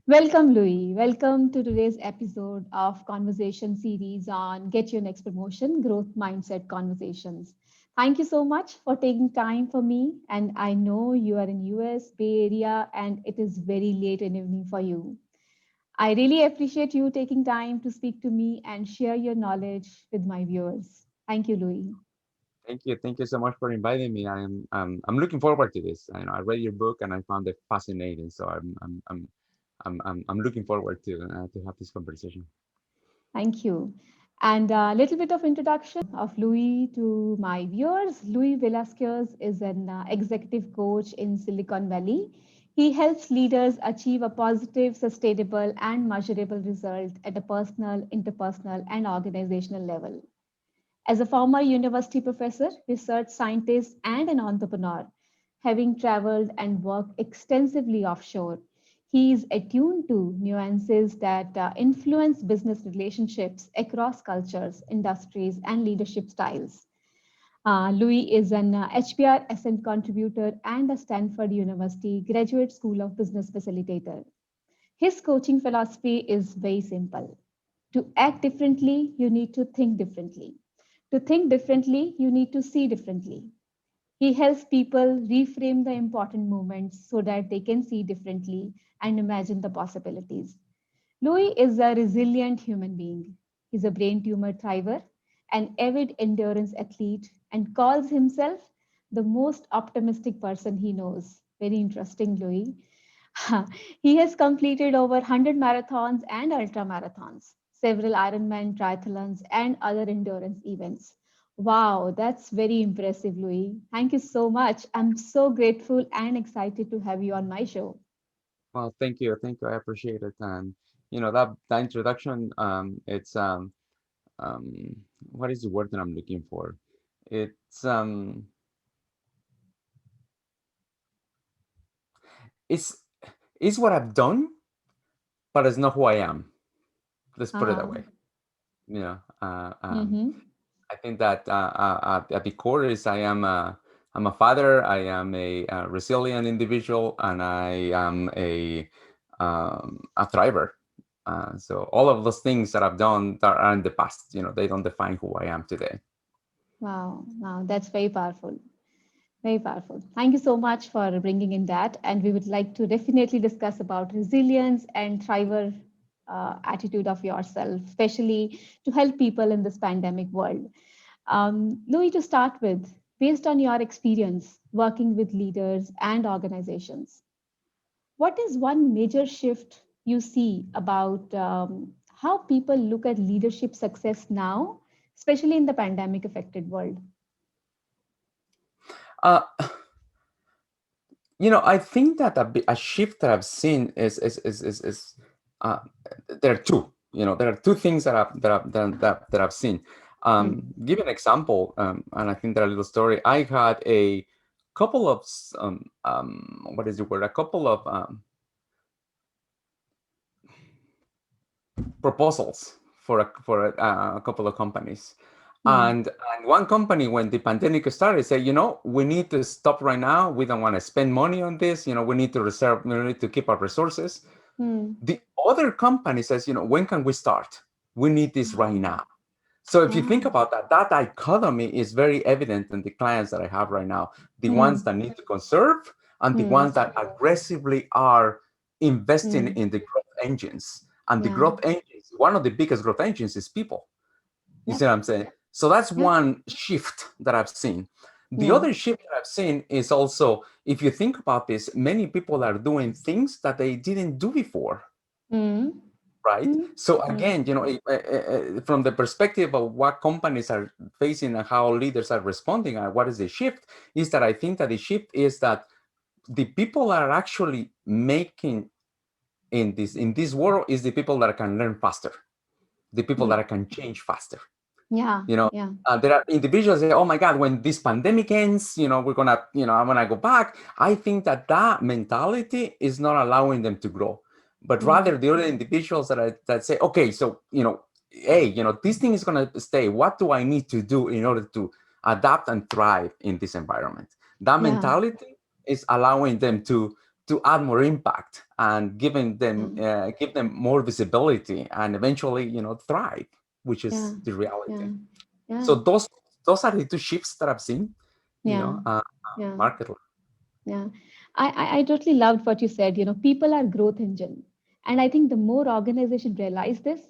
Welcome, Louis. Welcome to today's episode of conversation series on Get Your Next Promotion Growth Mindset Conversations. Thank you so much for taking time for me. And I know you are in US Bay Area and it is very late in evening for you. I really appreciate you taking time to speak to me and share your knowledge with my viewers. Thank you, Louis. Thank you so much for inviting me. I'm looking forward to this. I read your book and I found it fascinating. So I'm looking forward to have this conversation. Thank you. And a little bit of introduction of Louis to my viewers. Louis Velasquez is an executive coach in Silicon Valley. He helps leaders achieve a positive, sustainable, and measurable result at a personal, interpersonal, and organizational level. As a former university professor, research scientist, and an entrepreneur, having traveled and worked extensively offshore, he is attuned to nuances that influence business relationships across cultures, industries, and leadership styles. Louis is an HBR Ascent contributor and a Stanford University Graduate School of Business facilitator. His coaching philosophy is very simple. To act differently, you need to think differently. To think differently, you need to see differently. He helps people reframe the important moments so that they can see differently and imagine the possibilities. Louis is a resilient human being. He's a brain tumor thriver, an avid endurance athlete, and calls himself the most optimistic person he knows. Very interesting, Louis. He has completed over 100 marathons and ultra marathons, several Ironman triathlons, and other endurance events. Wow, that's very impressive, Louis. Thank you so much. I'm so grateful and excited to have you on my show. Well, thank you. I appreciate it. And that introduction, um, what is the word that I'm looking for? It's um, it's it's what I've done, but it's not who I am. Let's put it that Uh, way. You know, uh, um, mm-hmm. I think that at the core is I'm a father. I am a resilient individual, and I am a thriver. So all of those things that I've done that are in the past, they don't define who I am today. Wow, wow, that's very powerful. Very powerful. Thank you so much for bringing in that. And we would like to definitely discuss about resilience and thriver attitude of yourself, especially to help people in this pandemic world. Louis, to start with, based on your experience working with leaders and organizations, what is one major shift you see about how people look at leadership success now, especially in the pandemic affected world? Uh, I think that a shift that I've seen is uh, there are two. There are two things that I've seen. Hmm. Give an example, and I think that a little story. I had a couple of what is the word? A couple of proposals for a couple of companies. Hmm. And one company, when the pandemic started, said, we need to stop right now. We don't want to spend money on this. We need to reserve, we need to keep our resources. Hmm. The other company says, when can we start? We need this right Wow. now. So if you think Wow. about that, that dichotomy is very evident in the clients that I have right now. The ones Hmm. that need to conserve and the Hmm. ones that aggressively are investing Hmm. in the growth engines. And the Yeah. growth engines, one of the biggest growth engines is people. You see Yep. what I'm saying? So that's Yep. one shift that I've seen. The Yeah. other shift that I've seen is also, if you think about this, many people are doing things that they didn't do before, Hmm. right? Hmm. So Hmm. again, from the perspective of what companies are facing and how leaders are responding, and what is the shift, is that I think that the shift is that the people are actually making in this world is the people that can learn faster, the people Hmm. that can change faster. Yeah. you know Yeah. there are individuals that say, oh my god, when this pandemic ends, we're gonna, I'm gonna go back. I think that mentality is not allowing them to grow, but Hmm. rather the other individuals that say, okay, so hey, this thing is gonna stay. What do I need to do in order to adapt and thrive in this environment? That Yeah. mentality is allowing them to add more impact and Yeah. give them more visibility and eventually, thrive, which Yeah. is the reality. Yeah. So Yeah. those are the two shifts that I've seen, Yeah. Yeah. market. Yeah. I totally loved what you said. People are growth engine. And I think the more organization realize this,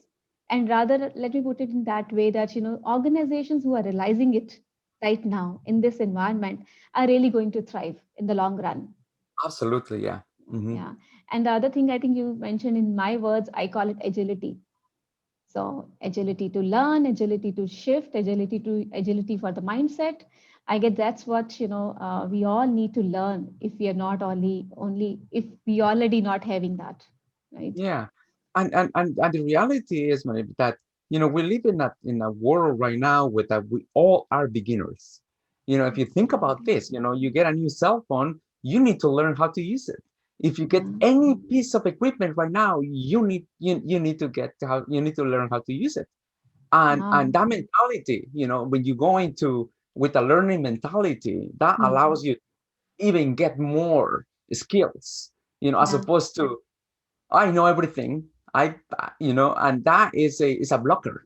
and rather, let me put it in that way that, organizations who are realizing it right now in this environment are really going to thrive in the long run. Absolutely, yeah. Hmm. Yeah. And the other thing I think you mentioned in my words, I call it agility. So agility to learn, agility to shift, agility for the mindset. I guess that's what we all need to learn if we are not only if we already not having that, right? Yeah, and the reality is, Manny, that we live in a world right now with that we all are beginners. If you think about Absolutely. this, you get a new cell phone, you need to learn how to use it. If you get Yeah. any piece of equipment right now, you need to get how you need to learn how to use it. And Wow. that mentality, when you go into with a learning mentality, that Hmm. allows you even get more skills, as Yeah. opposed to I know everything. And that is a blocker,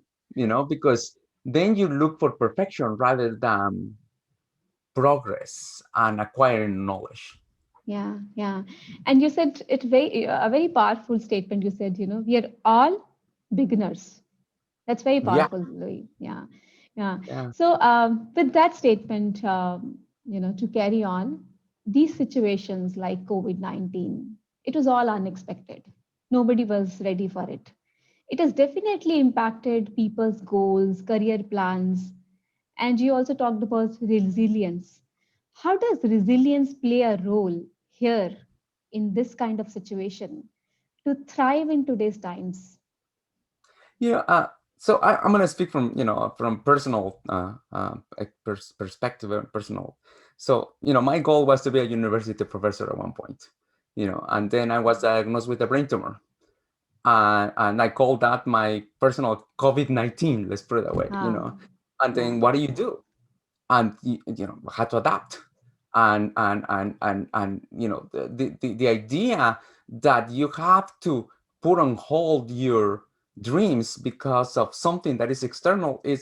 because then you look for perfection rather than progress and acquiring knowledge. Yeah. Yeah. And you said it very a very powerful statement. You said, we are all beginners. That's very Yeah, powerful, Louis. Yeah, yeah. yeah, So, with that statement, to carry on, these situations like COVID-19, it was all unexpected. Nobody was ready for it. It has definitely impacted people's goals, career plans, and you also talked about resilience. How does resilience play a role here in this kind of situation to thrive in today's times? you know. So I'm going to speak from from personal perspective, personal. So my goal was to be a university professor at one point, and then I was diagnosed with a brain tumor. And I call that my personal COVID-19, let's put it that way, Ah, And yeah. then what do you do? And had to adapt. And the idea that you have to put on hold your dreams because of something that is external it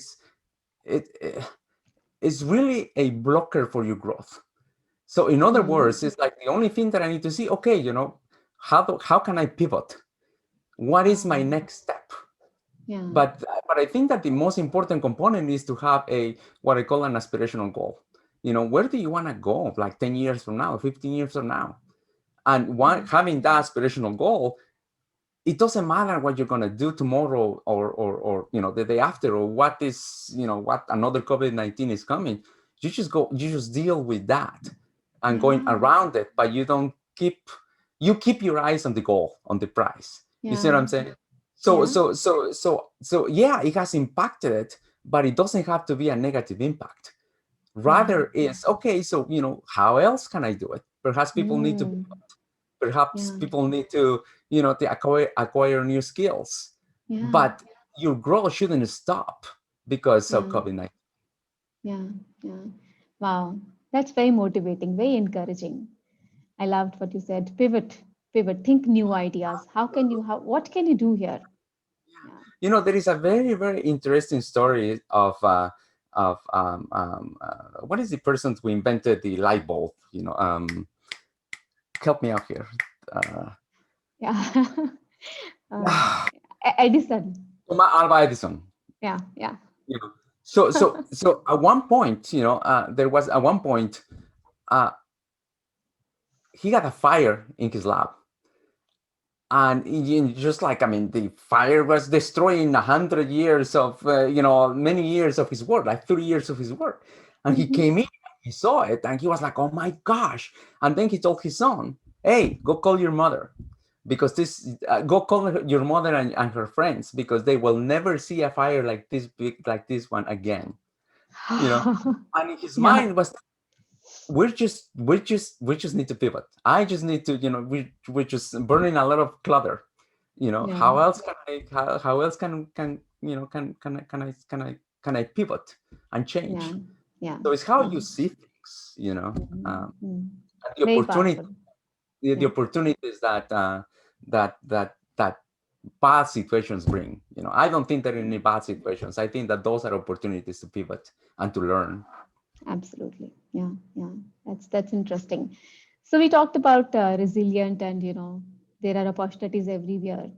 is really a blocker for your growth. So in other Mm, words, it's like the only thing that I need to see, okay, how can I pivot? What is my ah, next step? yeah. But I think that the most important component is to have a what I call an aspirational goal. Where do you want to go like 10 years from now, 15 years from now? And Mm, having that aspirational goal, it doesn't matter what you're going to do tomorrow or the day after, or what is what another COVID-19 is coming. You just deal with that and going yeah, around it, but you keep your eyes on the goal, on the prize. You see what yeah, I'm saying? So yeah. so so so so yeah, it has impacted it, but it doesn't have to be a negative impact. Mm, Rather, it's okay. So how else can I do it? Perhaps people need to mm, perhaps yeah, people need to to acquire new skills, yeah, but your growth shouldn't stop because of yeah, COVID-19. yeah, yeah. Wow, that's very motivating, very encouraging. I loved what you said. Pivot, pivot, think new ideas. What can you do here? Yeah. There is a very very interesting story of what is the person who invented the light bulb. Help me out here. uh, Yeah. uh, Edison. Thomas Alva Edison. Yeah, yeah. you know so at one point, there was at one point, uh, he got a fire in his lab. And just like, I mean, the fire was destroying 100 years of many years of his work, like 30 years of his work. And he Hmm. came in, he saw it, and he was like, oh my gosh. And then he told his son, hey, go call your mother, because go call your mother and her friends, because they will never see a fire like this big, like this one again. you know and in his Yeah, mind was, we just need to pivot. I just need to, we're just burning a lot of clutter. yeah, How else can how else can can I pivot and yeah, change? yeah, So it's how yeah. you see things, Mhm, and mm. the Very opportunity. powerful. the Yeah, opportunities that bad situations bring. I don't think there are any bad situations. I think that those are opportunities to pivot and to learn. absolutely. Yeah, yeah. That's interesting. So we talked about resilient, and there are opportunities everywhere.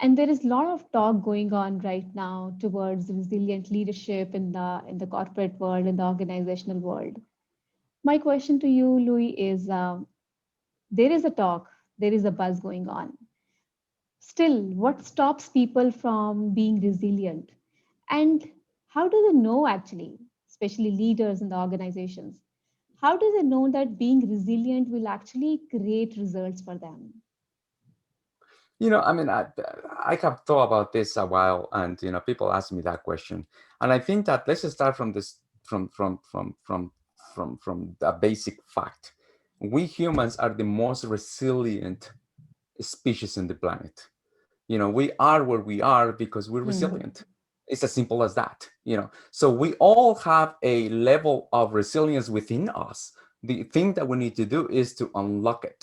And there is a lot of talk going on right now towards resilient leadership in the corporate world, in the organizational world. My question to you, Louis, is there is a talk, there is a buzz going on. Still, what stops people from being resilient? And how do they know actually, especially leaders in the organizations? How do they know that being resilient will actually create results for them? I mean, I have thought about this a while, and people ask me that question, and I think that let's just start from this from a basic fact. We humans are the most resilient species in the planet. We are where we are because we're Hmm. resilient. It's as simple as that. So we all have a level of resilience within us. The thing that we need to do is to unlock it.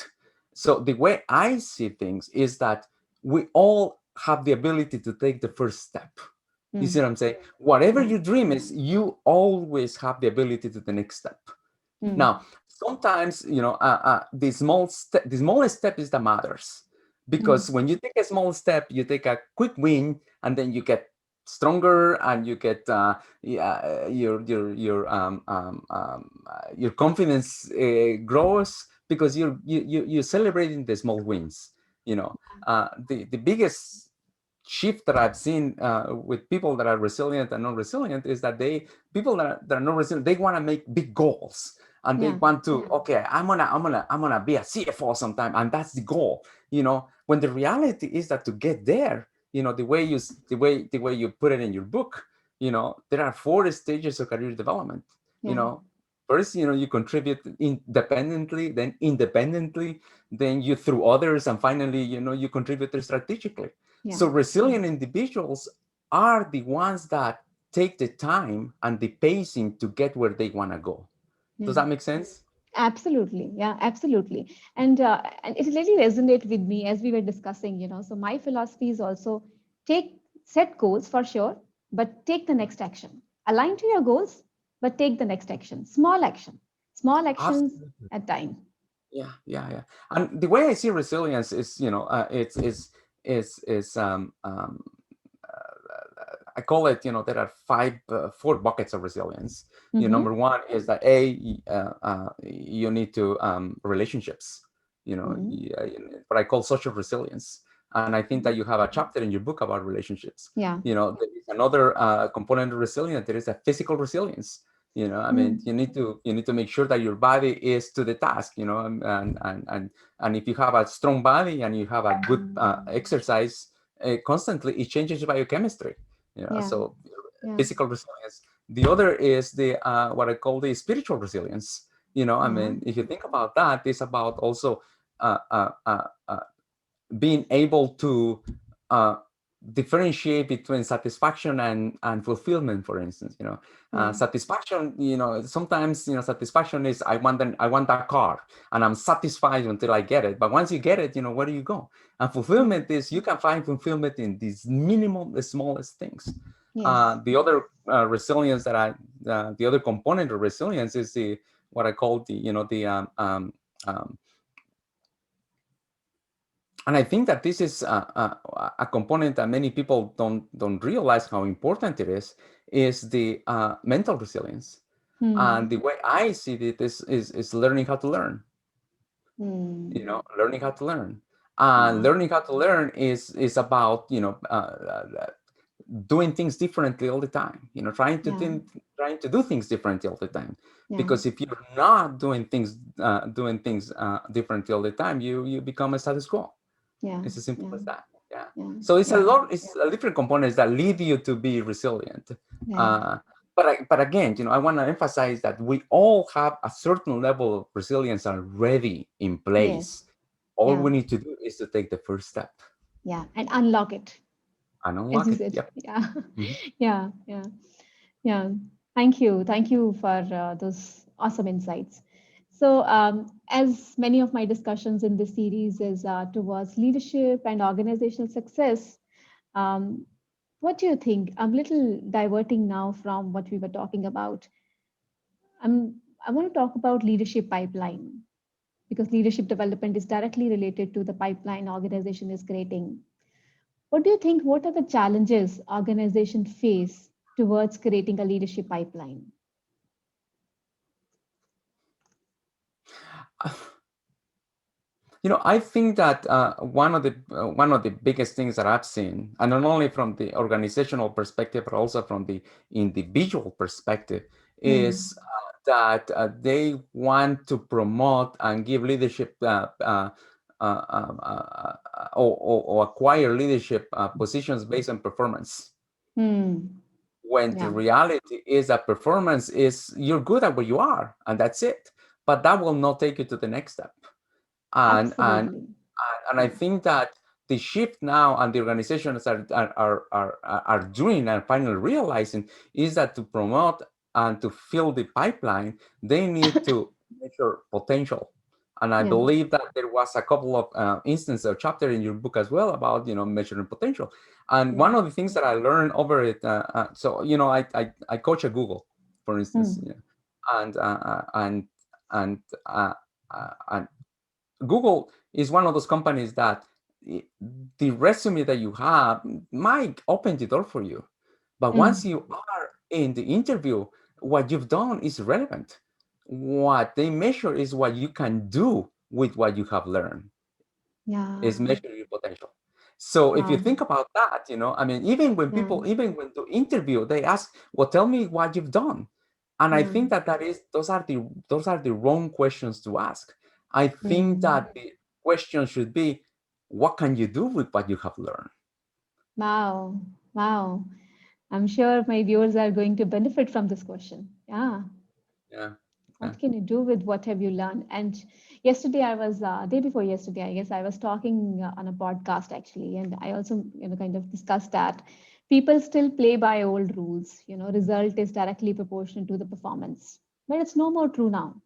So the way I see things is that we all have the ability to take the first step. You see Hmm. what I'm saying? Whatever Yeah. your dream is, you always have the ability to the next step. Hmm. Now, sometimes, the smallest step is that matters, Hmm. because when you take a small step, you take a quick win, and then you get stronger, and you get yeah, your confidence grows, because you're celebrating the small wins. The biggest shift that I've seen with people that are resilient and non resilient is that that are not resilient, they want to make big goals, and they Yeah. want to, okay, I'm gonna be a CFO sometime, and that's the goal. When the reality is that to get there, the way you put it in your book, there are 4 stages of career development. you Yeah. know First, you contribute independently, then independently, then you through others, and finally, you contribute strategically. Yeah. So resilient individuals are the ones that take the time and the pacing to get where they want to go. Does Yeah. that make sense? Absolutely. Yeah, absolutely. And it really resonate with me as we were discussing, So my philosophy is also take set goals for sure, but take the next action. Align to your goals, but take the next action. Small actions Absolutely. at time. Yeah, yeah, yeah. And the way I see resilience is, it's I call it, there are 4 buckets of resilience. Mm-hmm. Number one is that you need to relationships, Mm-hmm. what I call social resilience. And I think that you have a chapter in your book about relationships. Yeah. There is another component of resilience. There is a physical resilience. I mean, Mm. you need to make sure that your body is to the task. And if you have a strong body and you have a good exercise constantly, it changes your biochemistry. Yeah. So Yeah. physical resilience. The other is the what I call the spiritual resilience. I Uh-huh. mean, if you think about that, it's about also uh, uh, uh, uh, being able to uh, differentiate between satisfaction and fulfillment. For instance, Yeah. satisfaction, sometimes, satisfaction is I want that car, and I'm satisfied until I get it. But once you get it, where do you go? And Yeah. fulfillment is, you can find fulfillment in these minimum, the smallest things. Yes. The other resilience that the other component of resilience is the what I call the the um, and I think that this is a component that many people don't realize how important it is the mental resilience. And Hmm. the way I see it is learning how to learn. Hmm. Learning how to learn. Yeah. Learning how to learn is about doing things differently all the time. Yeah. Trying to do things differently all the time. Yeah. Because if you're not doing things differently all the time, you become a status quo. Yeah. It's as simple Yeah. as that. Yeah. Yeah. So it's a Yeah. lot. It's a different components that lead you to be resilient. Right. Uh, but again, I want to emphasize that we all have a certain level of resilience already in Yes. place. All Yeah. we need to do is to take the first step Yeah. And unlock it, and as unlock you it. said. Yep. Yeah. Mhm. Yeah. Yeah. Yeah. Thank you. Thank you for those awesome insights. So, as many of my discussions in this series is towards leadership and organizational success, um, what do you think? I'm a little diverting now from what we were talking about. I want to talk about leadership pipeline because leadership development is directly related to the pipeline organization is creating. What do you think? What are the challenges organization face towards creating a leadership pipeline? I think that one of the biggest things that I've seen, and not only from the organizational perspective, but also from the individual perspective, Hmm. is that they want to promote and give leadership or acquire leadership positions based on performance. Hmm. When the Yeah, reality is that performance is you're good at where you are, and that's it. But that will not take you to the next step. And and absolutely. and I Yeah. think that the shift now and the organizations are doing and finally realizing is that to promote and to fill the pipeline, they need to measure potential. And I Yeah. believe that there was a couple of instances or chapter in your book as well about measuring potential. And Yeah. one of the things that I learned over it, so I coach at Google, for instance, Hmm. and and and Google is one of those companies that the resume that you have might open the door for you. But once Hmm. you are in the interview, what you've done is relevant. What they measure is what you can do with what you have learned, is Yeah. measure your potential. So if you Wow. think about that, I mean, even when Yeah. people, even when to interview, they ask, well, tell me what you've done. And I Yeah. think those are the wrong questions to ask. I think Hmm. that the question should be, what can you do with what you have learned? Wow. Wow. I'm sure my viewers are going to benefit from this question. Yeah. Yeah. Yeah. What can you do with what have you learned? And yesterday I was day before yesterday, I guess I was talking on a podcast actually, and I also kind of discussed that people still play by old rules. Result is directly proportional to the performance, but it's no more true now.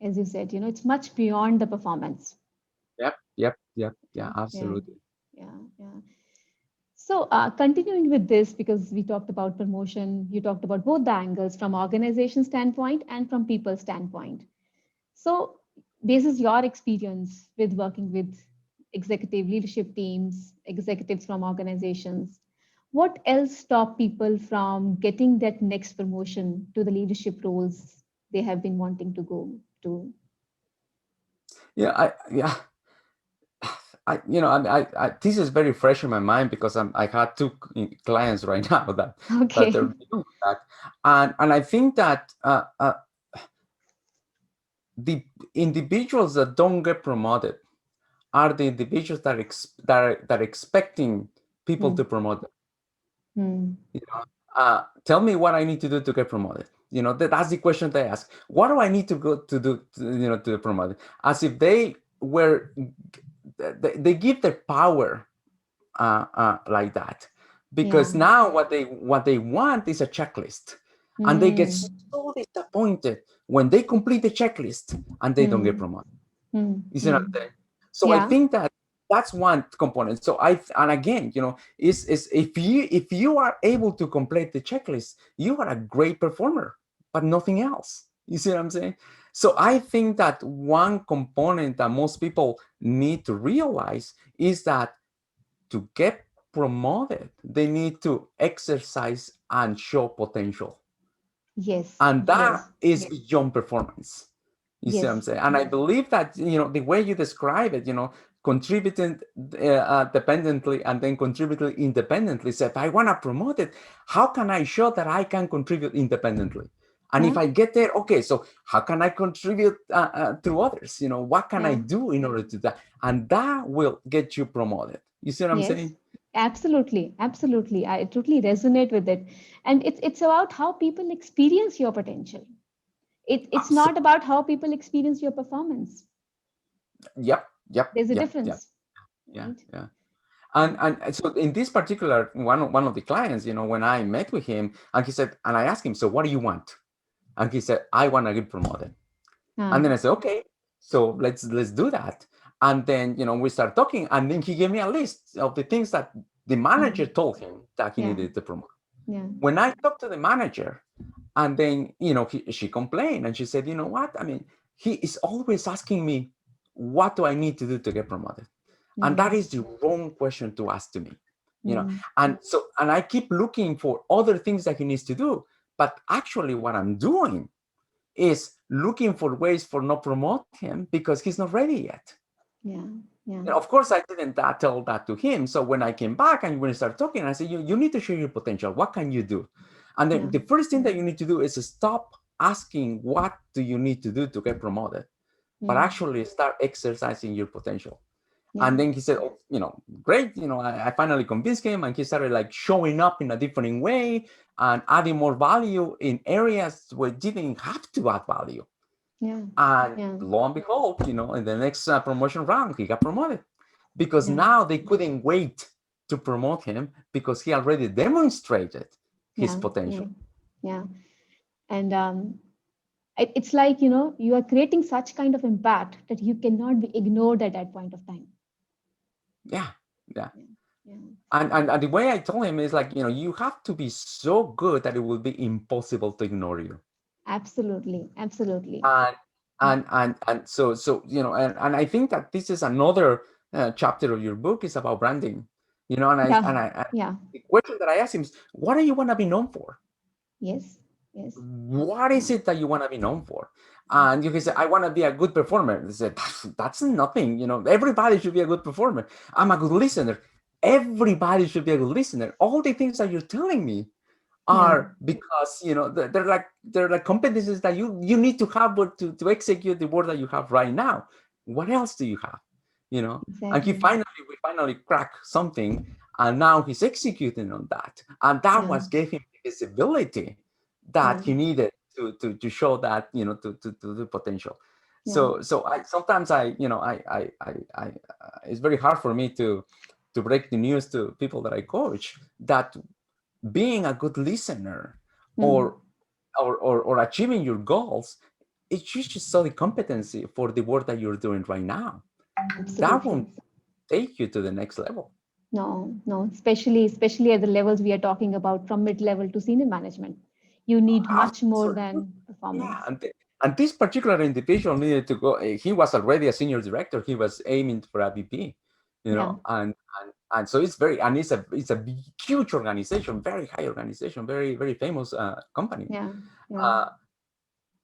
As you said, it's much beyond the performance. Yep. Yep. Yep. Yeah, Yeah. yeah, Absolutely. yeah, yeah. So, continuing with this, because we talked about promotion, you talked about both the angles from organization standpoint and from people standpoint. So, this is your experience with working with executive leadership teams, executives from organizations. What else stop people from getting that next promotion to the leadership roles they have been wanting to go to? Yeah. This is very fresh in my mind because I had two clients right now that Okay. are doing that, and I think that the individuals that don't get promoted are the individuals that are expecting people to Hmm. promote them. Hmm. Tell me what I need to do to get promoted. That's the question they ask. What do I need to go to do to get promoted? As if they give their power like that, because Yeah. now what they want is a checklist, and they get Hmm. so disappointed when they complete the checklist and they don't get Hmm. promoted. Hmm. You see what Hmm. I'm saying? So I Yeah. think that that's one component. So and again, is if you are able to complete the checklist, you are a great performer, but nothing else. You see what I'm saying? So I think that one component that most people need to realize is that to get promoted, they need to exercise and show potential. Yes. And that Yes. is beyond performance. You see what I'm Yes. saying? And I believe that, the way you describe it, contributing dependently and then contributing independently. So if I want to promote it, how can I show that I can contribute independently? And if Huh? I get there, okay, so how can I contribute through others? What can I Yeah. do in order to do that? And that will get you promoted. You see what I'm Yes. saying? Absolutely. Absolutely. I totally resonate with it. And it's about how people experience your potential. It's not Absolutely. about how people experience your performance. Yep. Yep. There's a Yep. Yep. difference, Yeah. right? Yeah. Yeah. And so in this particular one of the clients, when I met with him, and he said, and I asked him, so what do you want? And he said, I want to get promoted. Ah, And then I said, okay, so let's do that. And then, we start talking, and then he gave me a list of the things that the ah, manager told him that he yeah, needed to promote. yeah, When I talked to the manager, and then, she complained, and she said, you know what? I mean, he is always asking me, what do I need to do to get promoted? And that mm, is the wrong question to ask to me, mm, and I keep looking for other things that he needs to do. But actually, what I'm doing is looking for ways for not promote him because he's not ready yet. yeah, yeah, Of course, I didn't tell that to him. So when I came back and when we started talking, I said, you need to show your potential. What can you do? And then yeah, the first thing that you need to do is to stop asking, what do you need to do to get promoted? But mm, actually start exercising your potential. yeah, And then he said, oh, great. I finally convinced him, and he started like showing up in a different way and adding more value in areas where he didn't have to add value. yeah, And yeah, lo and behold, in the next promotion round, he got promoted because yeah, now they couldn't wait to promote him because he already demonstrated his yeah, yeah, potential. yeah. And it's like, you are creating such kind of impact that you cannot be ignored at that point of time. Yeah, yeah. Yeah, yeah, And the way I told him is like, you have to be so good that it will be impossible to ignore you. absolutely, absolutely. And so and I think that this is another chapter of your book is about branding. Yeah, yeah, The question that I asked him is, what do you want to be known for? yes, yes, What yeah, is it that you want to be known for? yeah, And you can say, I want to be a good performer. They said, that's nothing. Everybody should be a good performer. I'm a good listener. Everybody should be a good listener. All the things that you're telling me yeah, are because they're like competencies that you need to have to execute the work that you have right now. What else do you have? And exactly. we finally cracked something, and now he's executing on that, and that Yeah, was gave him the visibility yeah, that he needed to show that to the potential. yeah, So I sometimes it's very hard for me to break the news to people that I coach that being a good listener mm, or or achieving your goals, it's just solid competency for the work that you're doing right now. That absolutely. won't take you to the next level. No, no, especially at the levels we are talking about, from mid-level to senior management. You need much more Absolutely. than Yeah, performance. and this particular individual needed to go. He was already a senior director. He was aiming for a VP, Yeah, and so it's very and it's a huge organization, very high organization, very very famous company. yeah, yeah, Uh,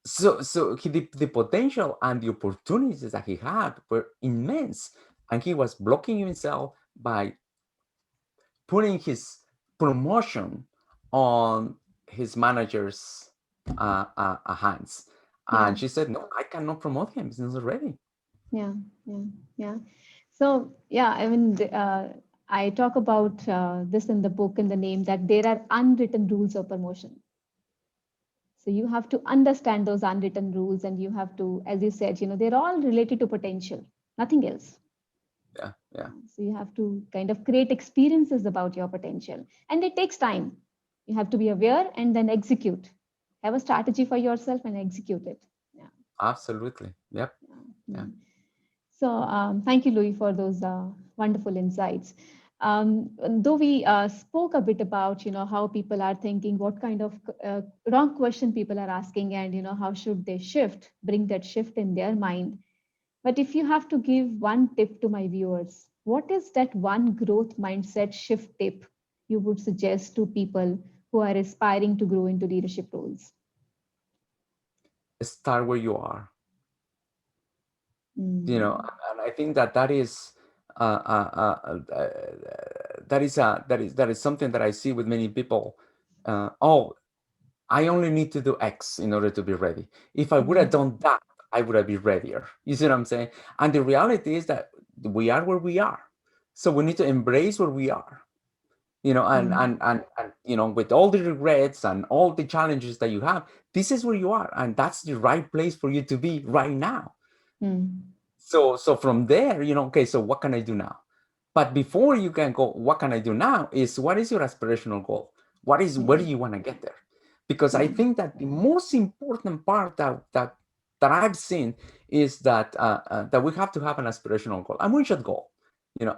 the potential and the opportunities that he had were immense, and he was blocking himself by putting his promotion on his manager's hands. yeah, And she said, no, I cannot promote him, he's not ready. yeah, yeah, yeah. So, yeah, I mean, I talk about this in the book in the name that there are unwritten rules of promotion. So you have to understand those unwritten rules, and you have to, as you said, they're all related to potential, nothing else. Yeah, yeah, So you have to kind of create experiences about your potential, and it takes time. You have to be aware and then execute. Have a strategy for yourself and execute it. Yeah. absolutely. Yep. Yeah. Yeah. So thank you, Louis, for those wonderful insights. Though we spoke a bit about, how people are thinking, what kind of wrong question people are asking, and how should they shift, bring that shift in their mind. But if you have to give one tip to my viewers, what is that one growth mindset shift tip you would suggest to people who are aspiring to grow into leadership roles? Start where you are. Mm, And I think that is uh, uh, uh, uh, that is something that I see with many people. Oh, I only need to do X in order to be ready. If I would have mm, done that, I would have been readier. You see what I'm saying? And the reality is that we are where we are. So we need to embrace where we are. mm, With all the regrets and all the challenges that you have, this is where you are. And that's the right place for you to be right now. mm. So from there, okay, so what can I do now? But before you can go, what can I do now is what is your aspirational goal? Where Yeah, do you want to get there? Because I yeah, think that the most important part that that I've seen is that we have to have an aspirational goal, a moonshot goal.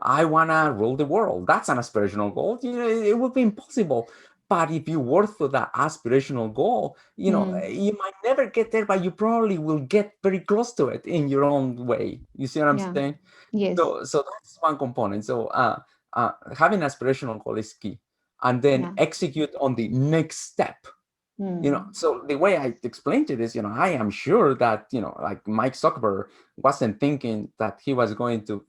I want to rule the world. That's an aspirational goal. It would be impossible. But if you work for that aspirational goal, Mm. you might never get there, but you probably will get very close to it in your own way. You see what I'm Yeah. saying? Yes. So that's one component. So having aspirational goal is key, and then Yeah. execute on the next step. Mm. So the way I explained it is, I am sure that, like Mike Zuckerberg wasn't thinking that he was going to,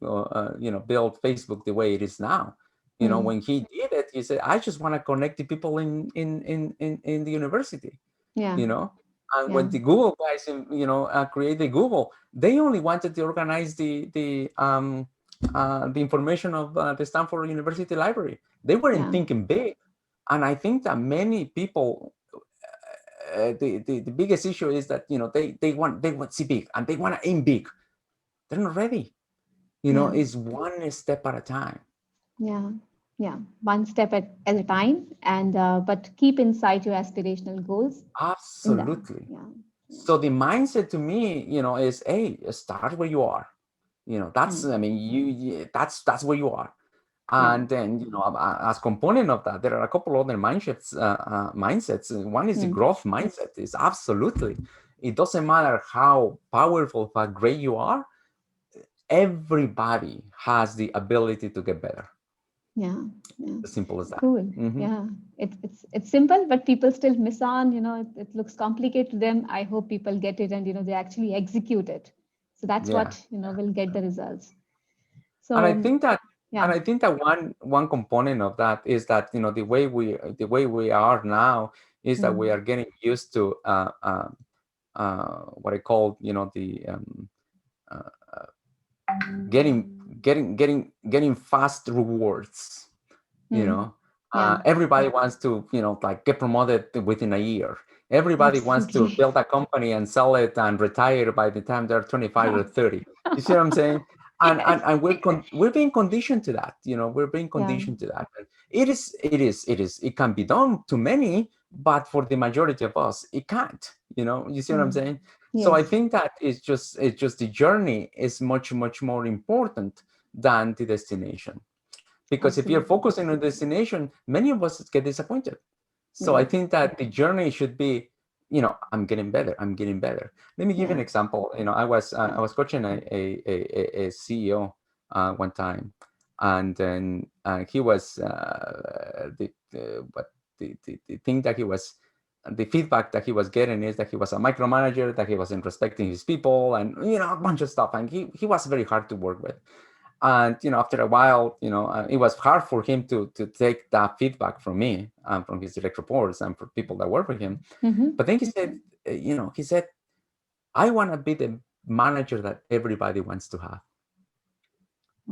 build Facebook the way it is now. Mm. When he did it, he said, I just want to connect the people in the university, Yeah. you know. And Yeah. when the Google guys, created Google, they only wanted to organize the information of the Stanford University Library. They weren't Yeah. thinking big. And I think that many people, the biggest issue is that they want to see big and they want to aim big. They're not ready. Yeah. It's one step at a time. Yeah. Yeah. One step at a time, and but keep inside your aspirational goals. In that. Absolutely. Yeah. Yeah. So the mindset to me, is, hey, start where you are. That's, Mm. I mean, that's where you are. Yeah. And then, as component of that, there are a couple other mindsets. One is the Mm. growth mindset. Is absolutely, it doesn't matter how powerful, how great you are. Everybody has the ability to get better. Yeah. Yeah. As simple as that. Cool. Hmm. Yeah. It's simple, but people still miss on. It looks complicated to them. I hope people get it, and they actually execute it. So that's Yeah. what will get the results. And I So think that yeah. one component of that is that, the way we are now is that we Mm. are getting used to what I call, the uh, getting fast rewards. you Mm. know Yeah. Everybody wants to, like, get promoted within a year. Everybody wants to Absolutely. build a company and sell it and retire by the time they're 25 Yeah. or 30. You see what I'm saying? and and, Yes. and we're being conditioned to that. We're being Yeah. conditioned to that. And it can be done to many, but for the majority of us it can't. You see what I'm Mm. saying? So I Yes. think that it's just the journey is much, much more important than the destination. Because if you're Absolutely. focusing on destination, many of us get disappointed. So Yeah. I think that the journey should be, I'm getting better. I'm getting better. Let me give you Yeah. an example. I Yeah. was coaching a CEO one time, and then he was the thing that he was. The feedback that he was getting is that he was a micromanager, that he wasn't respecting his people, and a bunch of stuff. And he was very hard to work with. And after a while, it was hard for him to take that feedback from me and from his direct reports and for people that work for him. Mm-hmm. But then he said, I want to be the manager that everybody wants to have.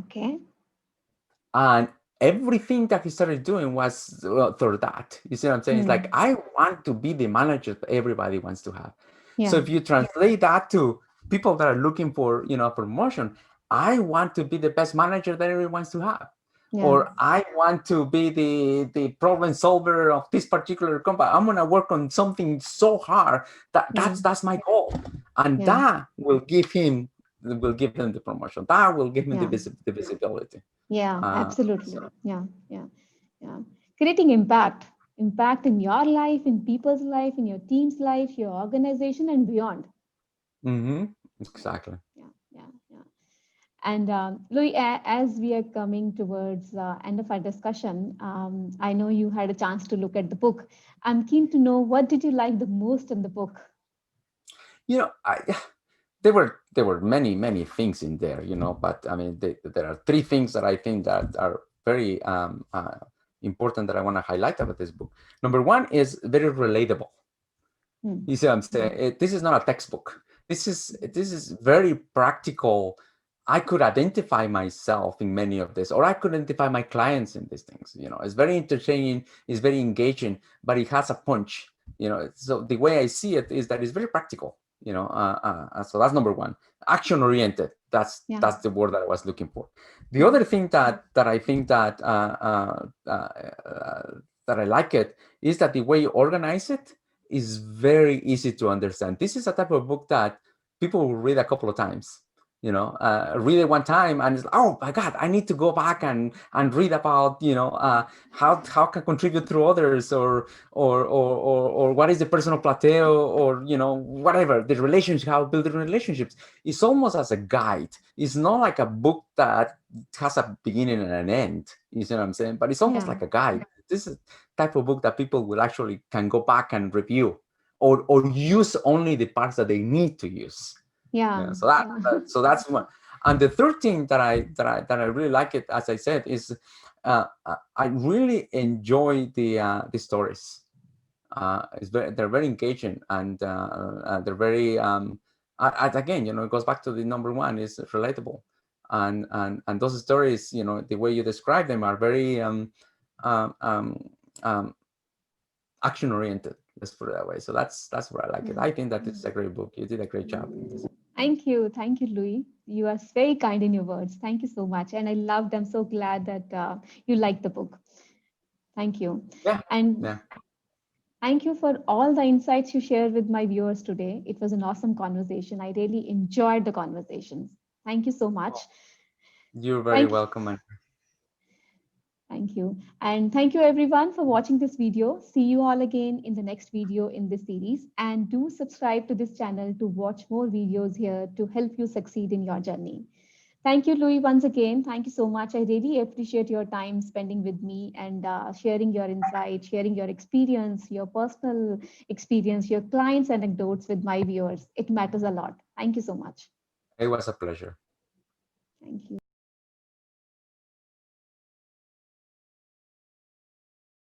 Okay. And everything that he started doing was through that. You see what I'm saying? It's like, Mm. I want to be the manager that everybody wants to have. So Yeah. if you translate that to people that are looking for, promotion, I want to be the best manager that everyone wants to have. Yeah. Or I want to be the problem solver of this particular company. I'm gonna work on something so hard that Yeah. that's my goal, and Yeah. that will give them the promotion. That will give me Yeah. the visibility. Yeah. Uh, Absolutely. so, Yeah. Yeah. Yeah. Creating impact in your life, in people's life, in your team's life, your organization, and beyond. Yeah. exactly. Yeah. Yeah. Yeah. And Louis, as we are coming towards end of our discussion, I know you had a chance to look at the book. I'm keen to know, what did you like the most in the book? I there were many things in there, but I mean, there are three things that I think that are very important that I want to highlight about this book. Number one is very relatable. Hmm. You see what I'm saying? This is not a textbook. This is very practical. I could identify myself in many of this, or I could identify my clients in these things. It's very entertaining, it's very engaging, but it has a punch. So the way I see it is that it's very practical. So that's number one. Action oriented. Yeah. That's the word that I was looking for. The Yeah. other thing that I think that I like it is that the way you organize it is very easy to understand. This is a type of book that people will read a couple of times. Read it one time and it's, oh my God, I need to go back and read about, how can contribute through others, or what is the personal plateau, or whatever the relationship, how to build the relationships. It's almost as a guide. It's not like a book that has a beginning and an end. You see what I'm saying? But it's almost Yeah. like a guide. This is type of book that people will actually can go back and review, or use only the parts that they need to use. Yeah. Yeah, so that's one. And the third thing that I really like it, as I said, is I really enjoy the stories. They're very engaging, and they're very again, it goes back to the number one, is relatable, and those stories, the way you describe them are very um, um, um, action oriented. Let's put it that way. So that's where I like it. Yeah. I think that this is a great book. You did a great job in this. Thank you. Thank you, Louis. You are very kind in your words. Thank you so much. And I loved, I'm so glad that you liked the book. Thank you. Yeah, And yeah. thank you for all the insights you shared with my viewers today. It was an awesome conversation. I really enjoyed the conversations. Thank you so much. You're very Thank welcome. And Thank you. And thank you everyone for watching this video. See you all again in the next video in this series. And do subscribe to this channel to watch more videos here to help you succeed in your journey. Thank you, Louis, once again. Thank you so much. I really appreciate your time spending with me and sharing your insight, sharing your experience, your personal experience, your clients' anecdotes with my viewers. It matters a lot. Thank you so much. it was a pleasure. Thank you.